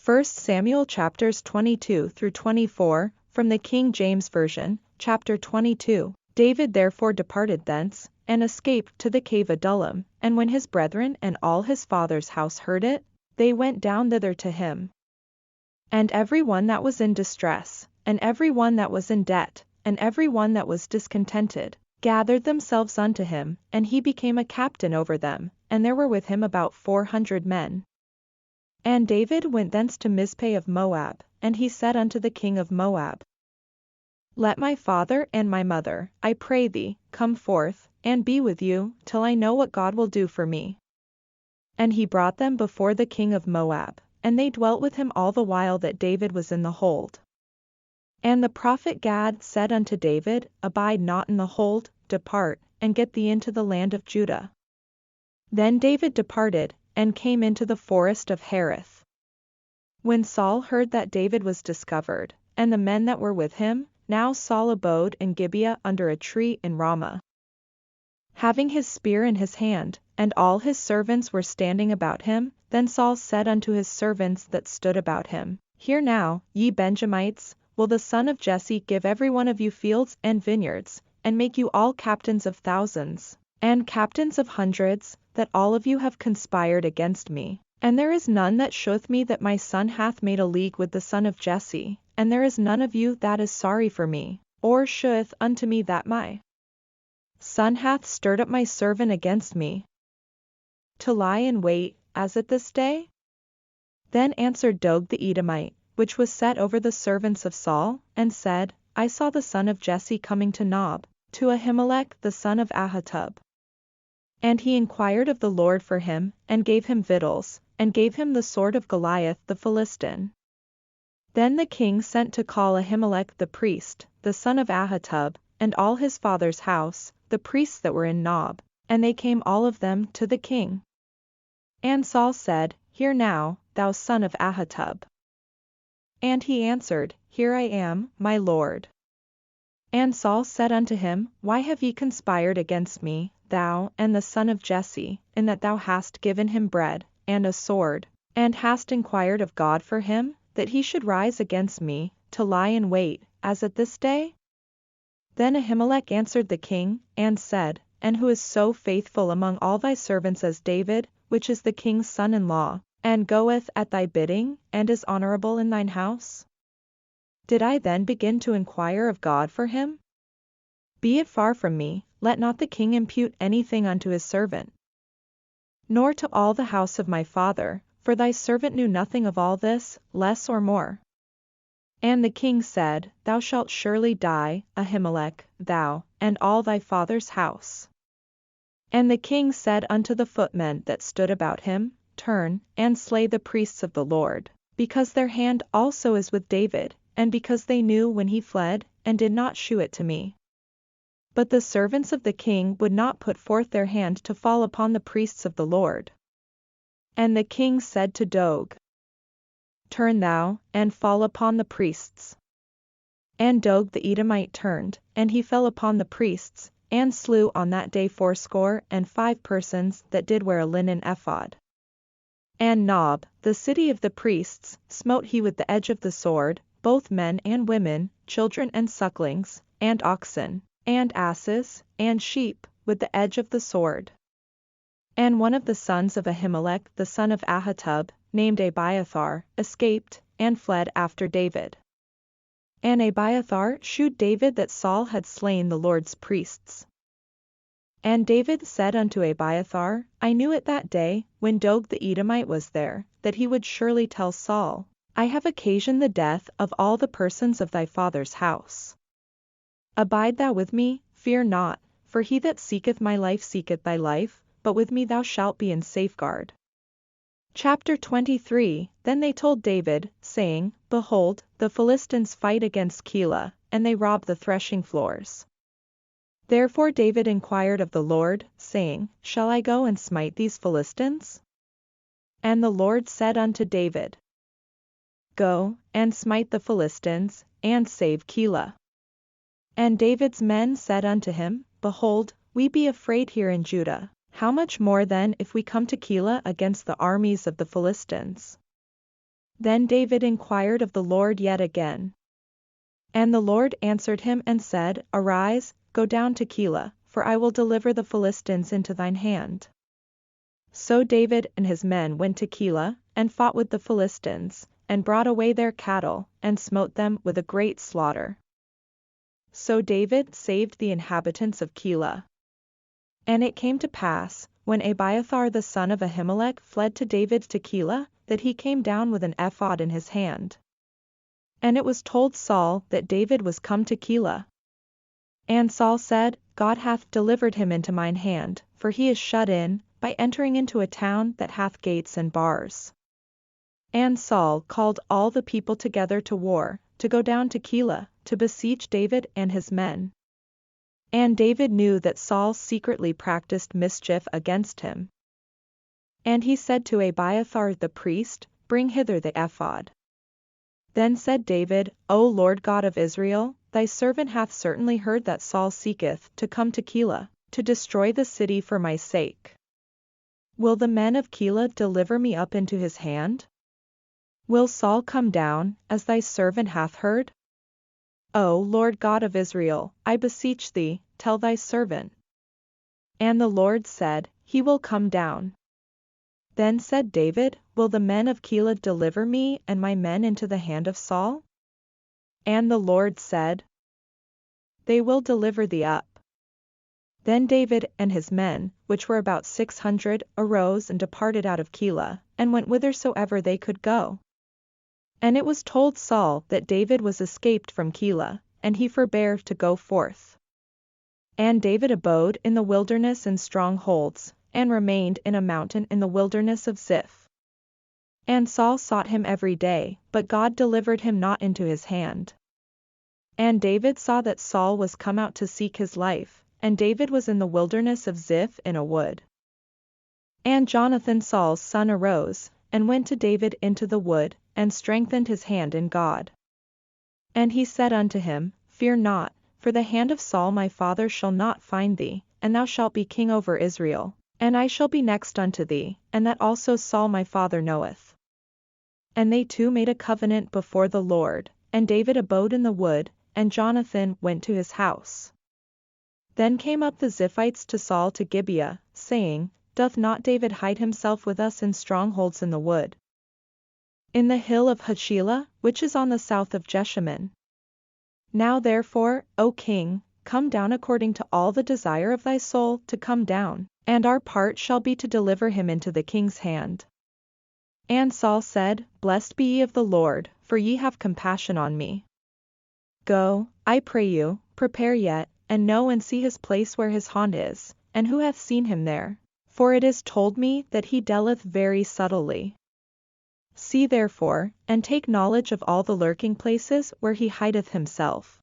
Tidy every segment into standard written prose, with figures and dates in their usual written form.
1 Samuel chapters 22 through 24, from the King James Version, chapter 22. David therefore departed thence, and escaped to the cave Adullam, and when his brethren and all his father's house heard it, they went down thither to him. And every one that was in distress, and every one that was in debt, and every one that was discontented, gathered themselves unto him, and he became a captain over them, and there were with him about 400 men. And David went thence to Mizpeh of Moab, and he said unto the king of Moab, Let my father and my mother, I pray thee, come forth, and be with you, till I know what God will do for me. And he brought them before the king of Moab, and they dwelt with him all the while that David was in the hold. And the prophet Gad said unto David, Abide not in the hold, depart, and get thee into the land of Judah. Then David departed, and came into the forest of Hereth. When Saul heard that David was discovered, and the men that were with him, now Saul abode in Gibeah under a tree in Ramah, having his spear in his hand, and all his servants were standing about him. Then Saul said unto his servants that stood about him, Hear now, ye Benjamites, will the son of Jesse give every one of you fields and vineyards, and make you all captains of thousands, and captains of hundreds, that all of you have conspired against me? And there is none that showeth me that my son hath made a league with the son of Jesse, and there is none of you that is sorry for me, or showeth unto me that my son hath stirred up my servant against me, to lie in wait, as at this day? Then answered Doeg the Edomite, which was set over the servants of Saul, and said, I saw the son of Jesse coming to Nob, to Ahimelech the son of Ahitub. And he inquired of the Lord for him, and gave him victuals, and gave him the sword of Goliath the Philistine. Then the king sent to call Ahimelech the priest, the son of Ahitub, and all his father's house, the priests that were in Nob, and they came all of them to the king. And Saul said, Hear now, thou son of Ahitub. And he answered, Here I am, my lord. And Saul said unto him, Why have ye conspired against me, thou and the son of Jesse, in that thou hast given him bread, and a sword, and hast inquired of God for him, that he should rise against me, to lie in wait, as at this day? Then Ahimelech answered the king, and said, And who is so faithful among all thy servants as David, which is the king's son-in-law, and goeth at thy bidding, and is honorable in thine house? Did I then begin to inquire of God for him? Be it far from me, let not the king impute anything unto his servant, nor to all the house of my father, for thy servant knew nothing of all this, less or more. And the king said, Thou shalt surely die, Ahimelech, thou, and all thy father's house. And the king said unto the footmen that stood about him, Turn, and slay the priests of the Lord, because their hand also is with David, and because they knew when he fled, and did not shew it to me. But the servants of the king would not put forth their hand to fall upon the priests of the Lord. And the king said to Doeg, Turn thou, and fall upon the priests. And Doeg the Edomite turned, and he fell upon the priests, and slew on that day fourscore and 5 persons that did wear a linen ephod. And Nob, the city of the priests, smote he with the edge of the sword, both men and women, children and sucklings, and oxen, and asses, and sheep, with the edge of the sword. And one of the sons of Ahimelech the son of Ahitub, named Abiathar, escaped, and fled after David. And Abiathar shewed David that Saul had slain the Lord's priests. And David said unto Abiathar, I knew it that day, when Doeg the Edomite was there, that he would surely tell Saul, I have occasioned the death of all the persons of thy father's house. Abide thou with me, fear not, for he that seeketh my life seeketh thy life, but with me thou shalt be in safeguard. Chapter 23. Then they told David, saying, Behold, the Philistines fight against Keilah, and they rob the threshing floors. Therefore David inquired of the Lord, saying, Shall I go and smite these Philistines? And the Lord said unto David, Go, and smite the Philistines, and save Keilah. And David's men said unto him, Behold, we be afraid here in Judah. How much more then if we come to Keilah against the armies of the Philistines? Then David inquired of the Lord yet again. And the Lord answered him and said, Arise, go down to Keilah, for I will deliver the Philistines into thine hand. So David and his men went to Keilah, and fought with the Philistines, and brought away their cattle, and smote them with a great slaughter. So David saved the inhabitants of Keilah. And it came to pass, when Abiathar the son of Ahimelech fled to David to Keilah, that he came down with an ephod in his hand. And it was told Saul that David was come to Keilah. And Saul said, God hath delivered him into mine hand, for he is shut in, by entering into a town that hath gates and bars. And Saul called all the people together to war, to go down to Keilah, to besiege David and his men. And David knew that Saul secretly practiced mischief against him. And he said to Abiathar the priest, Bring hither the ephod. Then said David, O Lord God of Israel, thy servant hath certainly heard that Saul seeketh to come to Keilah, to destroy the city for my sake. Will the men of Keilah deliver me up into his hand? Will Saul come down, as thy servant hath heard? O Lord God of Israel, I beseech thee, tell thy servant. And the Lord said, He will come down. Then said David, Will the men of Keilah deliver me and my men into the hand of Saul? And the Lord said, They will deliver thee up. Then David and his men, which were about 600, arose and departed out of Keilah, and went whithersoever they could go. And it was told Saul that David was escaped from Keilah, and he forbare to go forth. And David abode in the wilderness in strongholds, and remained in a mountain in the wilderness of Ziph. And Saul sought him every day, but God delivered him not into his hand. And David saw that Saul was come out to seek his life, and David was in the wilderness of Ziph in a wood. And Jonathan Saul's son arose, and went to David into the wood, and strengthened his hand in God. And he said unto him, Fear not, for the hand of Saul my father shall not find thee, and thou shalt be king over Israel, and I shall be next unto thee, and that also Saul my father knoweth. And they two made a covenant before the Lord, and David abode in the wood, and Jonathan went to his house. Then came up the Ziphites to Saul to Gibeah, saying, Doth not David hide himself with us in strongholds in the wood? In the hill of Hachilah, which is on the south of Jeshimon. Now therefore, O king, come down according to all the desire of thy soul to come down, and our part shall be to deliver him into the king's hand. And Saul said, Blessed be ye of the Lord, for ye have compassion on me. Go, I pray you, prepare yet, and know and see his place where his haunt is, and who hath seen him there, for it is told me that he dealeth very subtly. See therefore, and take knowledge of all the lurking places where he hideth himself.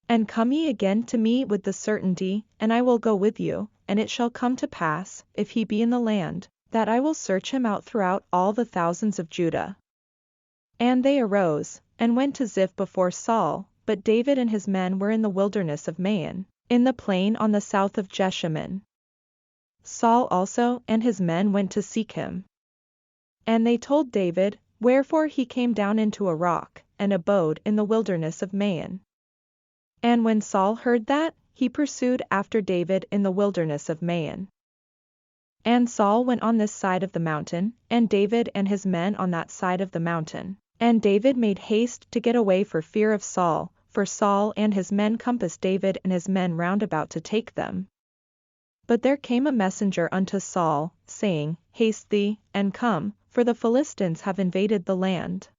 And come ye again to me with the certainty, and I will go with you, and it shall come to pass, if he be in the land, that I will search him out throughout all the thousands of Judah. And they arose, and went to Ziph before Saul, but David and his men were in the wilderness of Maon, in the plain on the south of Jeshimon. Saul also and his men went to seek him. And they told David, wherefore he came down into a rock, and abode in the wilderness of Maon. And when Saul heard that, he pursued after David in the wilderness of Maon. And Saul went on this side of the mountain, and David and his men on that side of the mountain. And David made haste to get away for fear of Saul, for Saul and his men compassed David and his men round about to take them. But there came a messenger unto Saul, saying, Haste thee, and come, for the Philistines have invaded the land.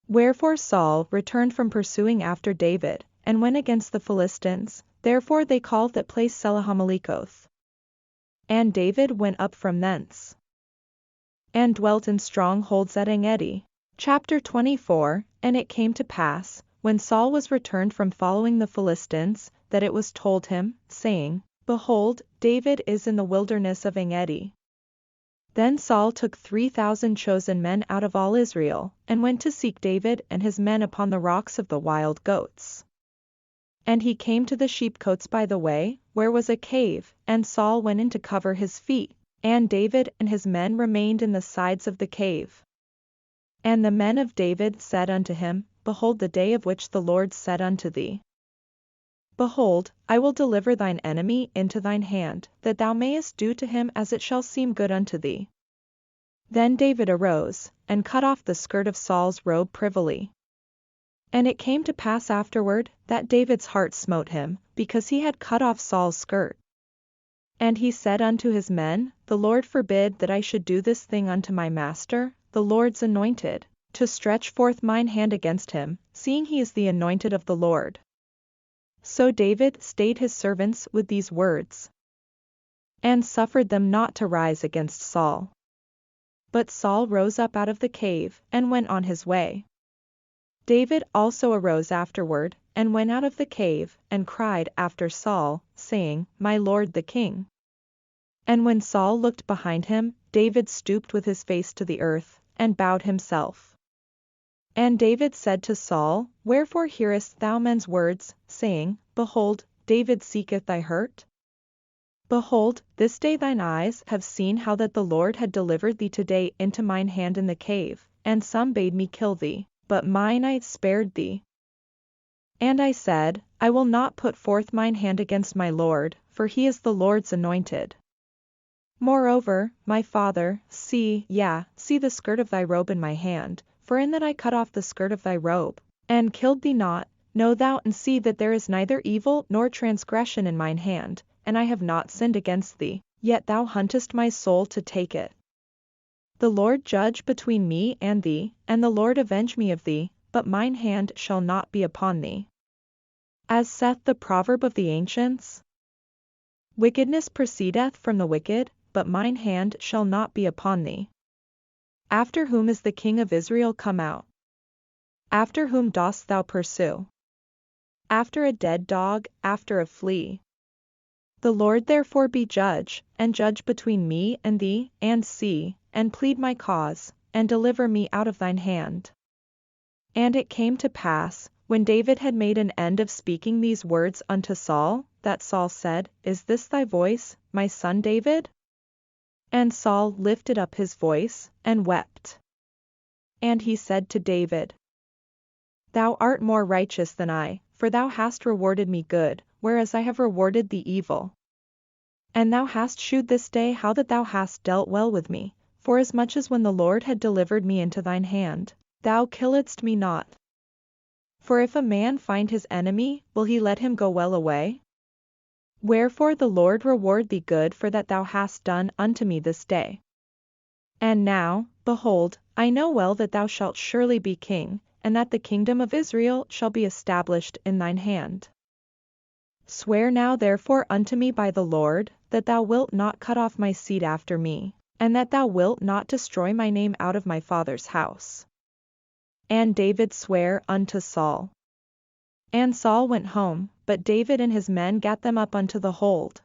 Wherefore Saul returned from pursuing after David, and went against the Philistines, therefore they called that place Selahammalekoth. And David went up from thence, and dwelt in strongholds at Engedi. Chapter 24. And it came to pass, when Saul was returned from following the Philistines, that it was told him, saying, Behold, David is in the wilderness of Engedi. Then Saul took 3,000 chosen men out of all Israel, and went to seek David and his men upon the rocks of the wild goats. And he came to the sheepcotes by the way, where was a cave, and Saul went in to cover his feet, and David and his men remained in the sides of the cave. And the men of David said unto him, Behold the day of which the Lord said unto thee, Behold, I will deliver thine enemy into thine hand, that thou mayest do to him as it shall seem good unto thee. Then David arose, and cut off the skirt of Saul's robe privily. And it came to pass afterward, that David's heart smote him, because he had cut off Saul's skirt. And he said unto his men, The Lord forbid that I should do this thing unto my master, the Lord's anointed, to stretch forth mine hand against him, seeing he is the anointed of the Lord. So David stayed his servants with these words, and suffered them not to rise against Saul. But Saul rose up out of the cave, and went on his way. David also arose afterward, and went out of the cave, and cried after Saul, saying, My lord the king. And when Saul looked behind him, David stooped with his face to the earth, and bowed himself. And David said to Saul, Wherefore hearest thou men's words, saying, Behold, David seeketh thy hurt? Behold, this day thine eyes have seen how that the Lord had delivered thee today into mine hand in the cave, and some bade me kill thee, but mine eye spared thee. And I said, I will not put forth mine hand against my Lord, for he is the Lord's anointed. Moreover, my father, see the skirt of thy robe in my hand, for in that I cut off the skirt of thy robe, and killed thee not, know thou and see that there is neither evil nor transgression in mine hand, and I have not sinned against thee, yet thou huntest my soul to take it. The Lord judge between me and thee, and the Lord avenge me of thee, but mine hand shall not be upon thee. As saith the proverb of the ancients, Wickedness proceedeth from the wicked, but mine hand shall not be upon thee. After whom is the king of Israel come out? After whom dost thou pursue? After a dead dog, after a flea. The Lord therefore be judge, and judge between me and thee, and see, and plead my cause, and deliver me out of thine hand. And it came to pass, when David had made an end of speaking these words unto Saul, that Saul said, Is this thy voice, my son David? And Saul lifted up his voice, and wept. And he said to David, Thou art more righteous than I, for thou hast rewarded me good, whereas I have rewarded thee evil. And thou hast shewed this day how that thou hast dealt well with me, forasmuch as when the Lord had delivered me into thine hand, thou killedst me not. For if a man find his enemy, will he let him go well away? Wherefore the Lord reward thee good for that thou hast done unto me this day. And now, behold, I know well that thou shalt surely be king, and that the kingdom of Israel shall be established in thine hand. Swear now therefore unto me by the Lord, that thou wilt not cut off my seed after me, and that thou wilt not destroy my name out of my father's house. And David sware unto Saul. And Saul went home, but David and his men gat them up unto the hold.